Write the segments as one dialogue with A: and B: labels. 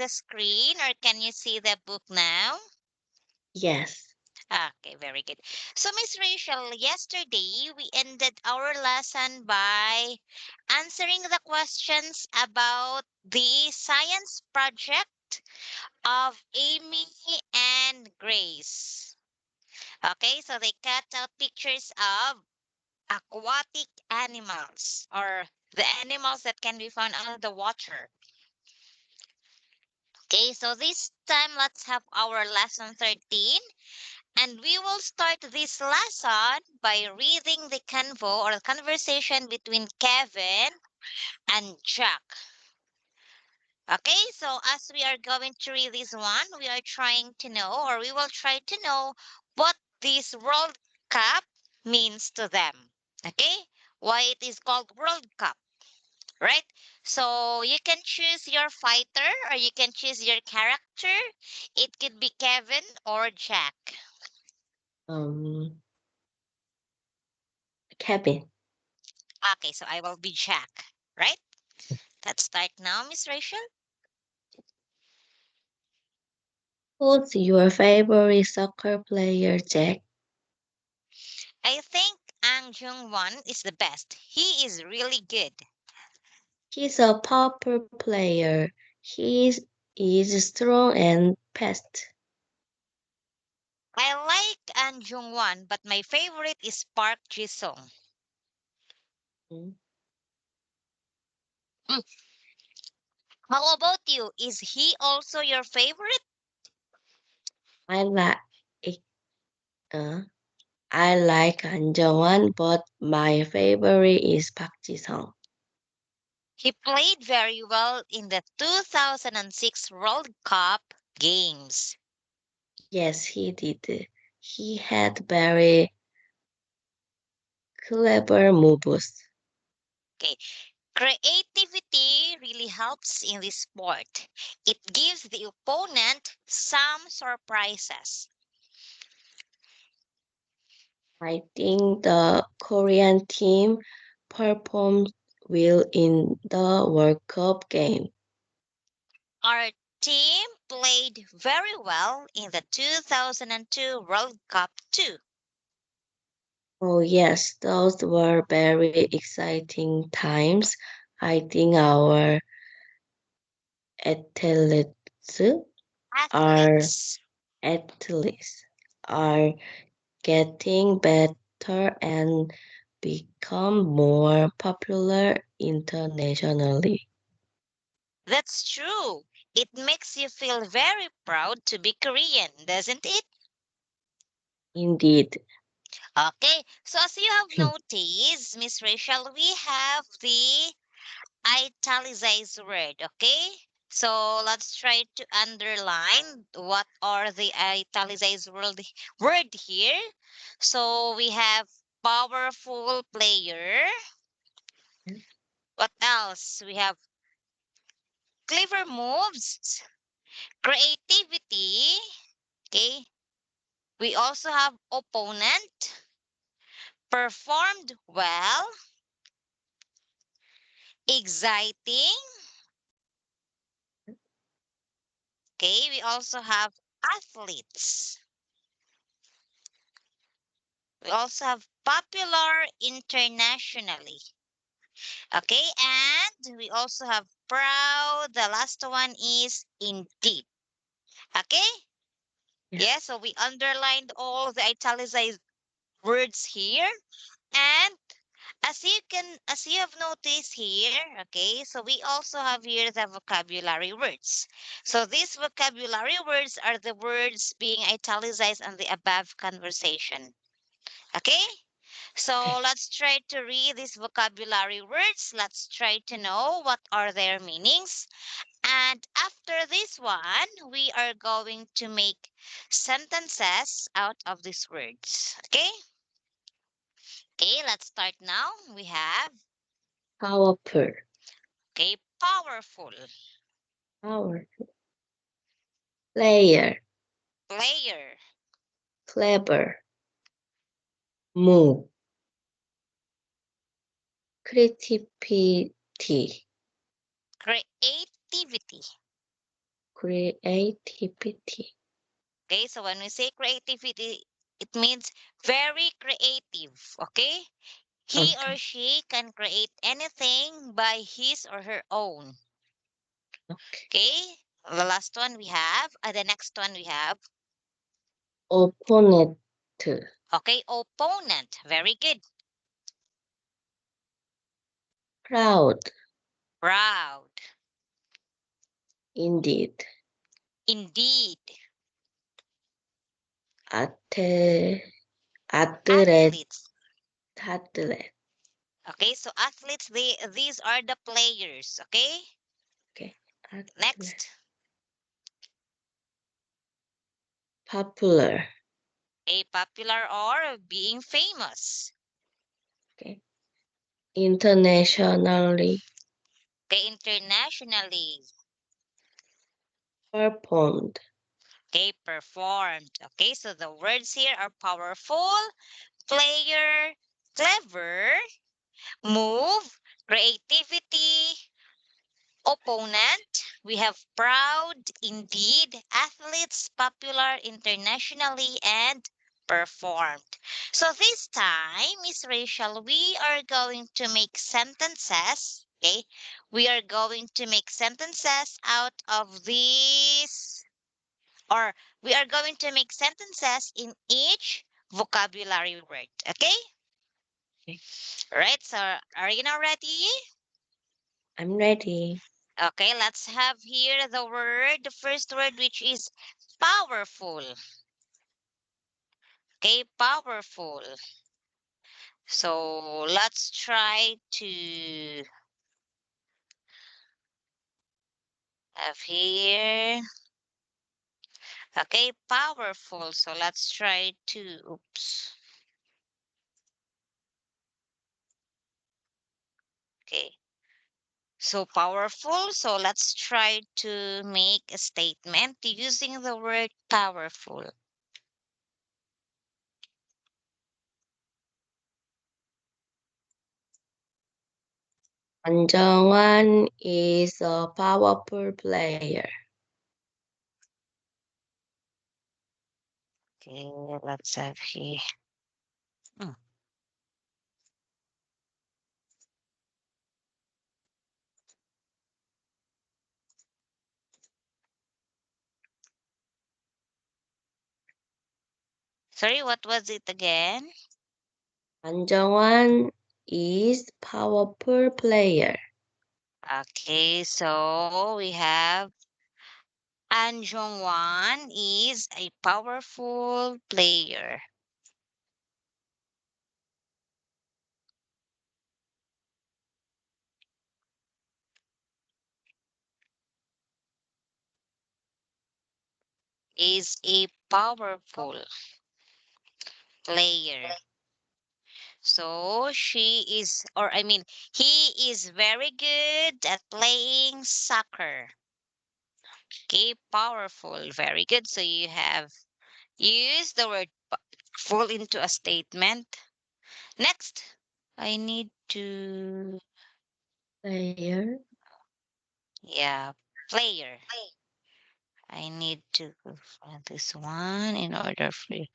A: the screen or can you see the book now?
B: Yes.
A: Okay, very good. So, Miss Rachel, yesterday we ended our lesson by answering the questions about the science project of Amy and Grace. Okay, so they cut out pictures of aquatic animals or the animals that can be found under the water. Okay, so this time let's have our lesson 13. And we will start this lesson by reading the convo or conversation between Kevin and Jack. Okay, so as we are going to read this one, we are trying to know, or we will try to know what this World Cup means to them. Okay, why it is called World Cup, right? So you can choose your fighter or you can choose your character. It could be Kevin or Jack.
B: Kevin.
A: Okay, so I will be Jack, right? Let's start now, Miss Rachel.
B: Who's your favorite soccer player, Jack?
A: I think Ang Jung-won is the best. He is really good.
B: He's a powerful player. Is strong and fast.
A: I like Ang Jung-won, but my favorite is Park Ji-sung.
B: Mm.
A: How about you? Is he also your favorite?
B: I like I like An Jung-won, but my favorite is Park Ji-sung.
A: He played very well in the 2006 World Cup games.
B: Yes, he did. He had very clever moves.
A: Okay. Creativity really helps in this sport. It gives the opponent some surprises.
B: I think the Korean team performed well in the World Cup game.
A: Our team played very well in the 2002 World Cup too.
B: Oh yes, those were very exciting times. I think our athletes are
A: Athletes.
B: athletes are getting better and become more popular internationally.
A: That's true. It makes you feel very proud to be Korean, doesn't it?
B: Indeed.
A: Okay, so as you have noticed, Miss Rachel, we have the italicized word, okay? So let's try to underline what are the italicized word here. So we have powerful player. What else? We have clever moves, creativity. Okay. We also have opponent, performed well, exciting. Okay. We also have athletes. We also have popular internationally. Okay, and we also have proud. The last one is indeed. Okay, yeah, so we underlined all the italicized words here. And as you have noticed here, okay, so we also have here the vocabulary words. So these vocabulary words are the words being italicized on the above conversation. Okay? So let's try to read these vocabulary words. Let's try to know what are their meanings. And after this one, we are going to make sentences out of these words. Okay? Okay, let's start now. We have,
B: Powerful.
A: okay, powerful,
B: Powerful. Player.
A: player,
B: Clever. Move. Creativity.
A: creativity,
B: creativity.
A: Okay, so when we say creativity, it means very creative. Okay, he or
B: Okay.
A: she can create anything by his or her own.
B: Okay.
A: Okay, the last one we have, the next one we have.
B: Opponent.
A: Okay, opponent. Very good.
B: Proud.
A: Proud.
B: Indeed.
A: Indeed.
B: Athlete.
A: Athletes.
B: Athlete.
A: Okay, so athletes, these are the players. Okay,
B: Okay. Athlete.
A: next.
B: Popular.
A: A popular or being famous.
B: Okay. Internationally.
A: Okay, internationally.
B: Performed.
A: Okay, performed. Okay, so the words here are powerful, player, clever, move, creativity, opponent. We have proud, indeed, athletes, popular, internationally, and performed. So this time, Miss Rachel, we are going to make sentences. Okay, we are going to make sentences out of these, or we are going to make sentences in each vocabulary word. Okay,
B: Okay.
A: right? So are you now ready?
B: I'm ready.
A: Okay, let's have here the first word, which is powerful. Okay, powerful. So let's try to have here. Okay, powerful. So let's try to, oops. Okay, so powerful. So let's try to make a statement using the word powerful.
B: 안정환 is a powerful player.
A: Okay, let's have here. Hmm. Sorry, what was it again?
B: 안정환 is powerful player.
A: Okay, so we have An Jong-wan is a powerful player. Is a powerful player. So she is, or I mean, he is very good at playing soccer. Okay, powerful, very good. So you have used the word full into a statement. Next, I need to,
B: Player.
A: yeah, player. I need to find this one in order for you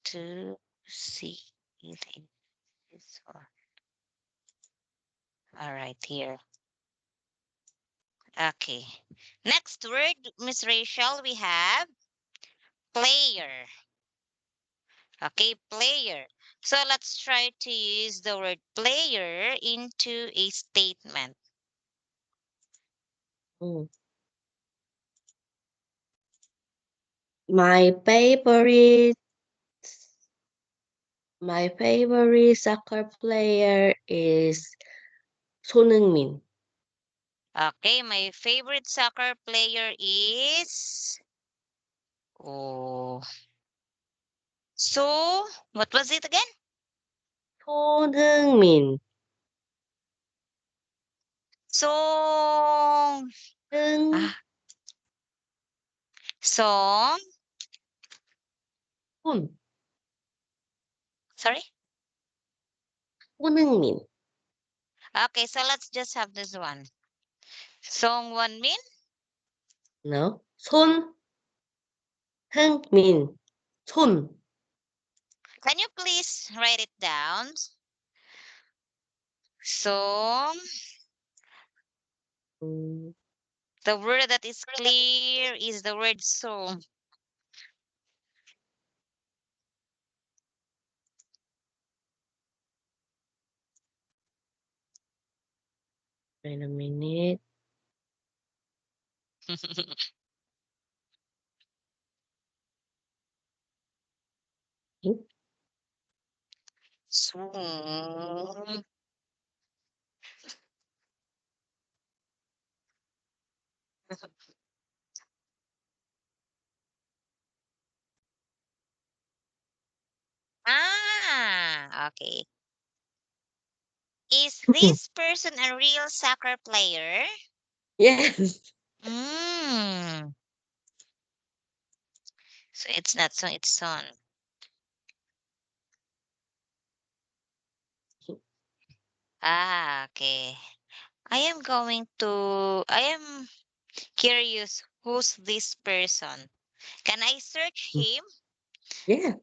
A: to see this one. All right, here. Okay. Next word, Miss Rachel, we have player. Okay, player. So let's try to use the word player into a statement.
B: Mm. My favorite soccer player is 손흥민.
A: Okay, my favorite soccer player is, oh, so what was it again?
B: 손흥민.
A: So,
B: 승,
A: ah, so,
B: 손,
A: sorry.
B: 손흥민.
A: Okay, so let's just have this one. Song Won Min.
B: No. 흥민. 손.
A: Can you please write it down? So,
B: 음,
A: the word that is clear is the word so.
B: wait a minute. 응?
A: So. Ah, okay. Is this person a real soccer player?
B: Yes.
A: Mm. So it's not so, it's son. Ah, okay. I am curious who's this person. Can I search him?
B: Yeah.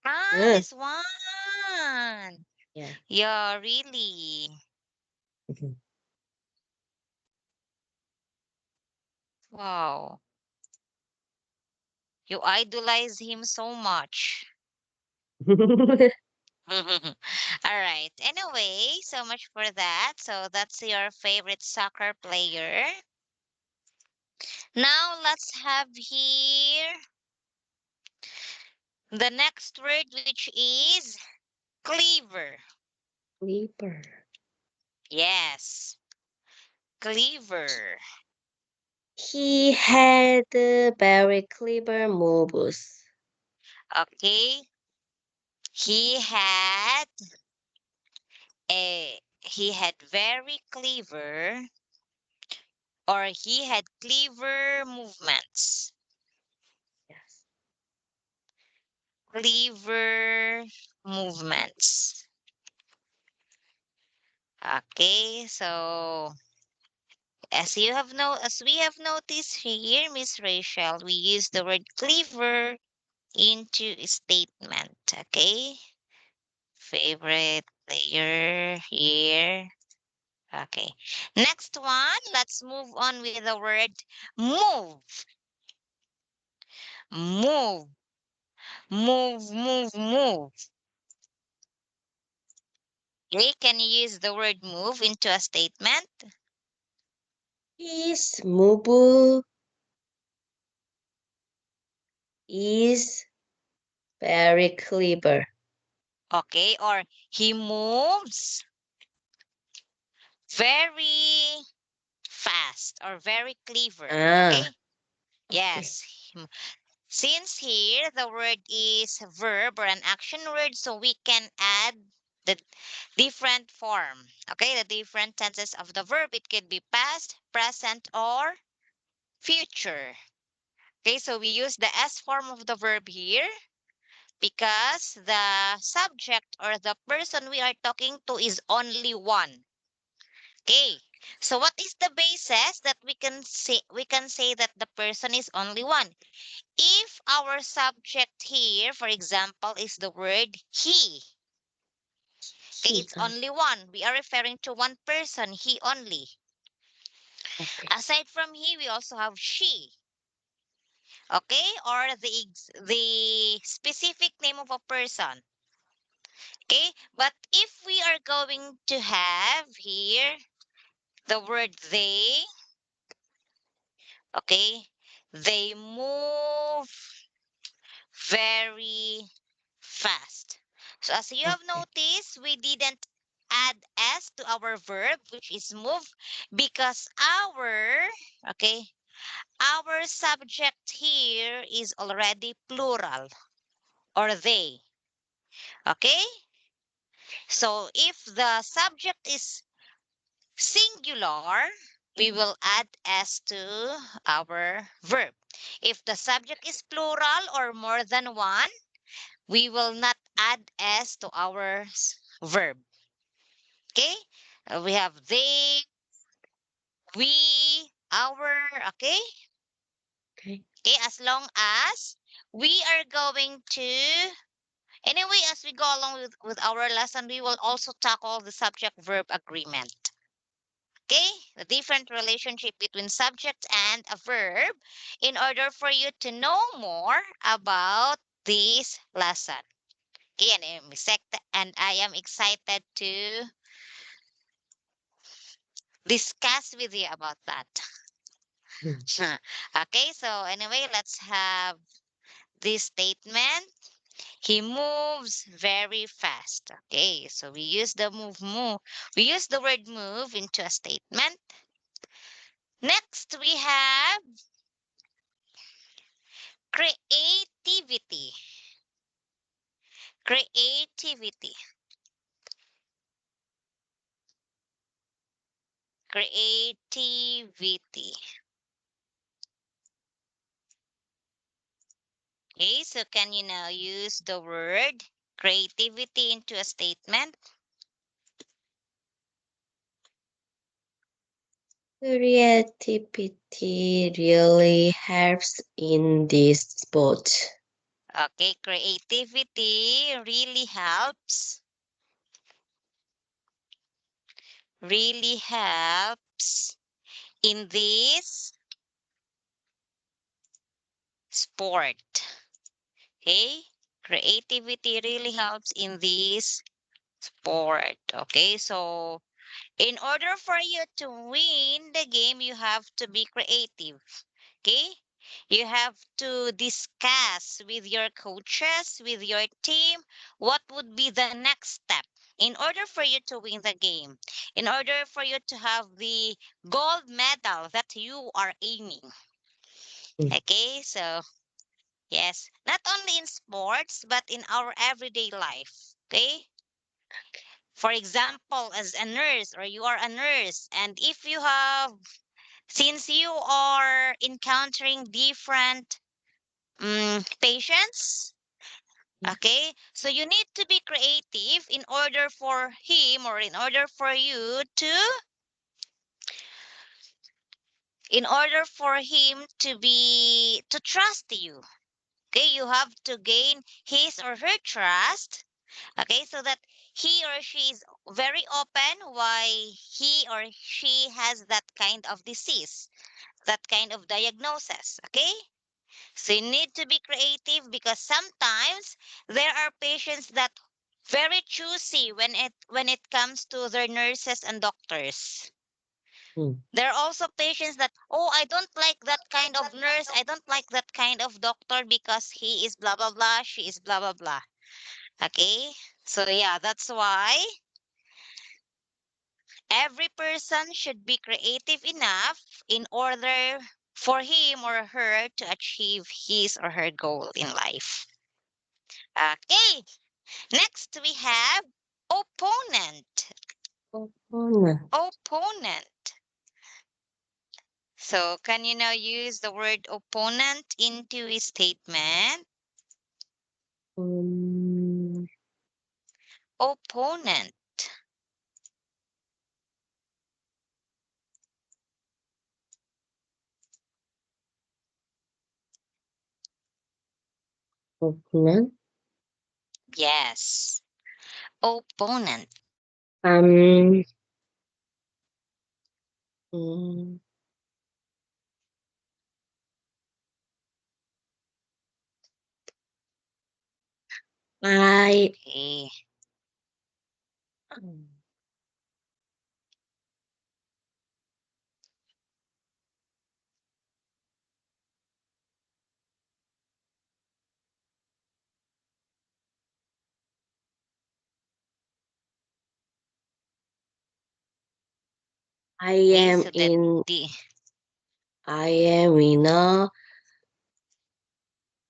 A: Ah,
B: 응.
A: this one.
B: Yeah.
A: Yeah, really. Wow. You idolize him so much. All right. Anyway, so much for that. So that's your favorite soccer player. Now let's have here the next word, which is cleaver.
B: Sleeper.
A: Yes, cleaver.
B: He had very clever moves.
A: Okay. He had very clever, or he had clever movements.
B: Yes.
A: Cleaver movements. Okay, so as we have noticed here, Miss Rachel, we use the word cleaver into a statement. Okay, favorite player here. Okay, next one. Let's move on with the word move. Move, move. Okay, can you use the word move into a statement?
B: His move is very clever.
A: Okay, or he moves very fast or very clever.
B: Ah,
A: Okay,
B: okay.
A: yes. Since here the word is verb or an action word, so we can add the different form. Okay, the different tenses of the verb. It could be past, present, or future. Okay, so we use the S form of the verb here because the subject or the person we are talking to is only one. Okay. So what is the basis that we can say that the person is only one? If our subject here, for example, is the word he. Okay,
B: He.
A: it's only one. We are referring to one person, he only.
B: Okay.
A: Aside from he, we also have she. Okay, or the specific name of a person. Okay, but if we are going to have here the word they, okay, they move very fast. So as you have
B: Okay.
A: noticed, we didn't add s to our verb, which is move, because okay, our subject here is already plural or they. Okay? So if the subject is singular, we will add s to our verb. If the subject is plural or more than one, we will not add s to our verb. Okay? We have they, we, our, okay?
B: Okay.
A: Okay, as long as we are going to, anyway, as we go along with our lesson, we will also tackle the subject-verb agreement. Okay, the different relationship between subject and a verb in order for you to know more about this lesson. Okay, and I am excited to discuss with you about that.
B: Mm.
A: Okay, so anyway, let's have this statement. He moves very fast. Okay, so we use the move. We use the word move into a statement. Next, we have creativity. Creativity. Creativity. Okay, so can you now use the word creativity into a statement?
B: Creativity really helps in this sport.
A: Okay, creativity really helps. Really helps in this sport. Okay, creativity really helps in this sport. Okay, so in order for you to win the game, you have to be creative. Okay? You have to discuss with your coaches, with your team, what would be the next step in order for you to win the game, in order for you to have the gold medal that you are aiming.
B: Mm.
A: Okay? So, yes, not only in sports, but in our everyday life. Okay? For example, as a nurse, or you are a nurse, and if you have, since you are encountering different patients, okay, so you need to be creative in order for him or in order for you to, in order for him to be, to trust you. Okay, you have to gain his or her trust. Okay, so that he or she is very open why he or she has that kind of disease, that kind of diagnosis. Okay, so you need to be creative because sometimes there are patients that very choosy when it comes to their nurses and doctors.
B: Mm.
A: There are also patients that, oh, I don't like that kind of nurse, I don't like that kind of doctor because he is blah blah blah, she is blah blah blah. Okay, so yeah, that's why every person should be creative enough in order for him or her to achieve his or her goal in life. Okay, next we have opponent.
B: Opponent.
A: Opponent. So can you now use the word opponent into a statement?
B: Um,
A: Opponent.
B: opponent.
A: Yes. Opponent.
B: Um, mm, I
A: Okay.
B: I
A: Okay,
B: am
A: so that
B: in
A: the
B: I am in a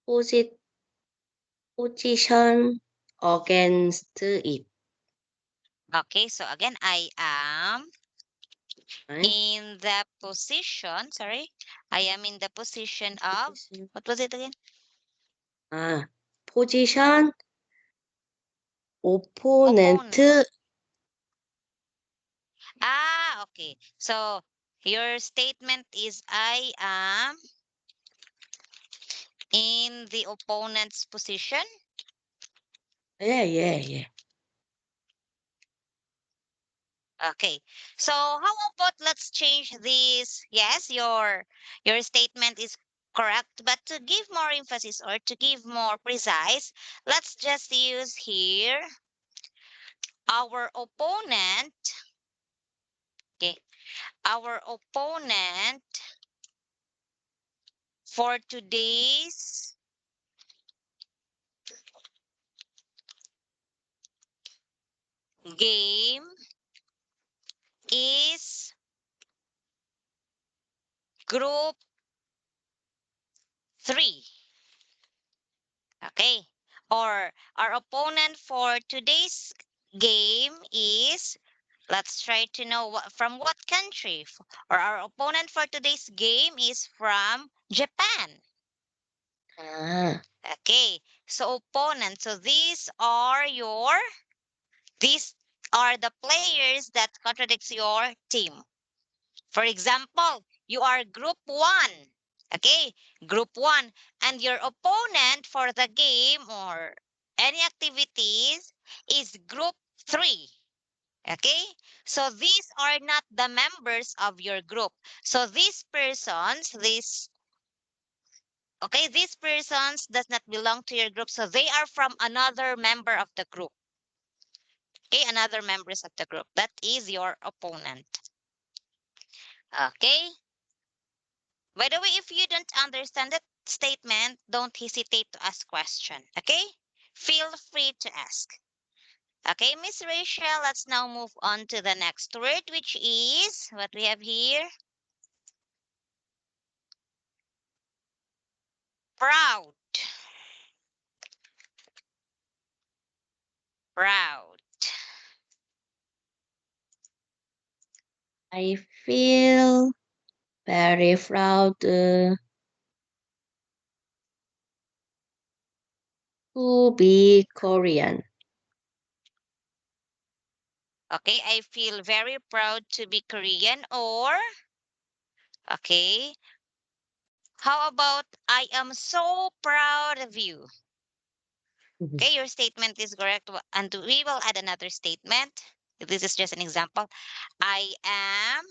B: posi- position against it.
A: okay, so again I am
B: Right?
A: in the position, sorry. I am in the position of,
B: Position.
A: what was it again?
B: Ah, position opponent.
A: Okay. So your statement is I am in the opponent's position.
B: Yeah.
A: Okay. So how about let's change this? Yes, your statement is correct, but to give more emphasis or to give more precise, let's just use here our opponent. Okay. Our opponent for today's game is group 3. Okay. Or our opponent for today's game is, let's try to know from what country. Or our opponent for today's game is from Japan.
B: Ah,
A: Okay. So opponent. So these are the players that contradicts your team. For example, you are group 1. Okay, group 1, and your opponent for the game or any activities is group 3. Okay, so these are not the members of your group. So these persons does not belong to your group. So they are from another member of the group. Okay, another members of the group. That is your opponent. Okay. By the way, if you don't understand that statement, don't hesitate to ask question. Okay? Feel free to ask. Okay, Miss Rachel, let's now move on to the next word, which is what we have here. Proud. Proud.
B: I feel very proud to be Korean.
A: Okay, I feel very proud to be Korean. Or, okay, how about I am so proud of you?
B: Mhm.
A: Okay, your statement is correct. And we will add another statement. This is just an example. I am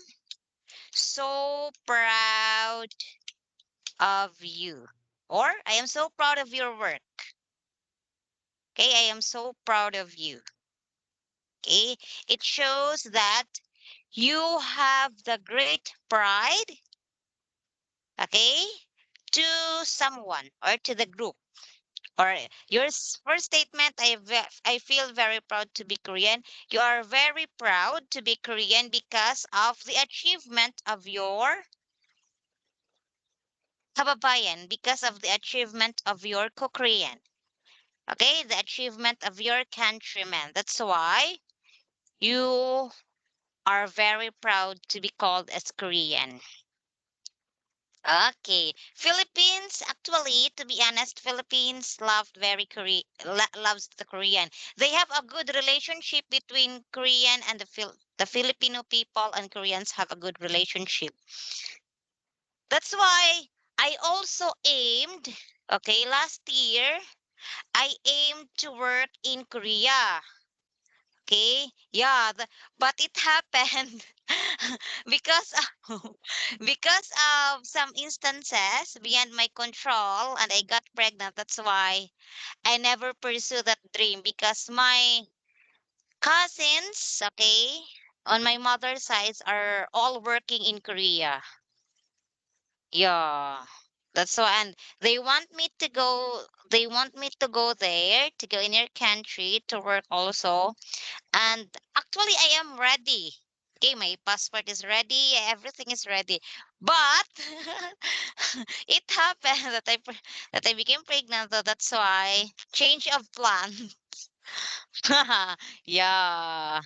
A: so proud of you. Or I am so proud of your work. Okay, I am so proud of you. Okay, it shows that you have the great pride, okay, to someone or to the group. Or your first statement, I feel very proud to be Korean. You are very proud to be Korean because of the achievement of your kababayan, because of the achievement of your co-Korean. Okay, the achievement of your countrymen. That's why you are very proud to be called as Korean. Okay, Philippines. Actually, to be honest, Philippines loves the Korean. They have a good relationship between Korean and the Filipino people, and Koreans have a good relationship. That's why I also aimed. Okay, last year I aimed to work in Korea. Okay, yeah, but it happened because because of some instances beyond my control, and I got pregnant. That's why I never pursue that dream, because my cousins, okay, on my mother's side are all working in Korea. Yeah. That's why, and they want me to go there, to go in your country to work also. And actually, I am ready. Okay, my passport is ready, everything is ready. But it happened that that I became pregnant, so that's why change of plan. Yeah.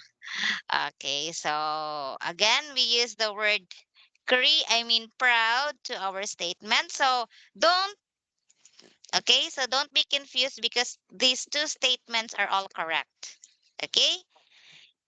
A: Okay, so again, we use the word proud to our statement. So don't okay, so don't be confused because these two statements are all correct. Okay,